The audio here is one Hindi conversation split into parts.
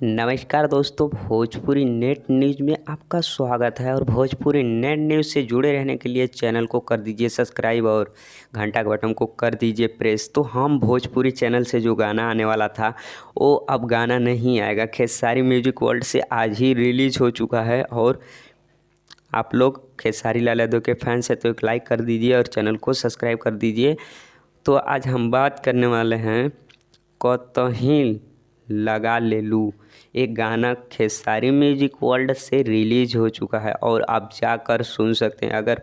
नमस्कार दोस्तों, भोजपुरी नेट न्यूज़ में आपका स्वागत है। और भोजपुरी नेट न्यूज़ से जुड़े रहने के लिए चैनल को कर दीजिए सब्सक्राइब और घंटा के बटन को कर दीजिए प्रेस। तो हम भोजपुरी चैनल से जो गाना आने वाला था वो अब गाना नहीं आएगा। खेसारी म्यूजिक वर्ल्ड से आज ही रिलीज हो चुका है। और आप लोग खेसारी लाल यादव के फैंस हैं तो एक लाइक कर दीजिए और चैनल को सब्सक्राइब कर दीजिए। तो आज हम बात करने वाले हैं कतहीं लगा ले लूँ। एक गाना खेसारी म्यूजिक वर्ल्ड से रिलीज हो चुका है और आप जाकर सुन सकते हैं। अगर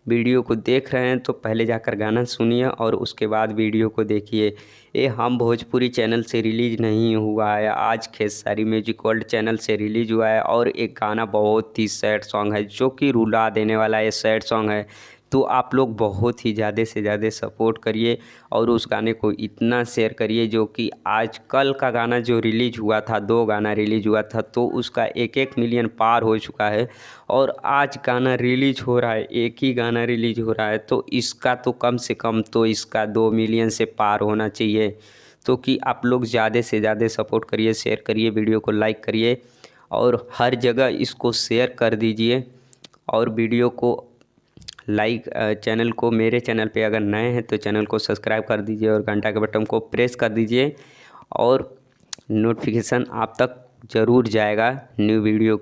वीडियो को देख रहे हैं तो पहले जाकर गाना सुनिए और उसके बाद वीडियो को देखिए। ये हम भोजपुरी चैनल से रिलीज नहीं हुआ है, आज खेसारी म्यूजिक वर्ल्ड चैनल से रिलीज हुआ है। और एक गाना बहुत ही सैड सॉन्ग है जो कि रुला देने वाला ये सैड सॉन्ग है। तो आप लोग बहुत ही ज़्यादा से ज़्यादा सपोर्ट करिए और उस गाने को इतना शेयर करिए जो कि आज कल का गाना जो रिलीज हुआ था, 2 गाना रिलीज हुआ था तो उसका 1-1 मिलियन पार हो चुका है। और आज गाना रिलीज हो रहा है, एक ही गाना रिलीज हो रहा है तो इसका तो कम से कम तो इसका 2 मिलियन से पार होना चाहिए। तो कि आप लोग ज़्यादा से ज़्यादा सपोर्ट करिए, शेयर करिए, वीडियो को लाइक करिए और हर जगह इसको शेयर कर दीजिए। और वीडियो को लाइक चैनल को, मेरे चैनल पे अगर नए हैं तो चैनल को सब्सक्राइब कर दीजिए और घंटा के बटन को प्रेस कर दीजिए और नोटिफिकेशन आप तक ज़रूर जाएगा न्यू वीडियो।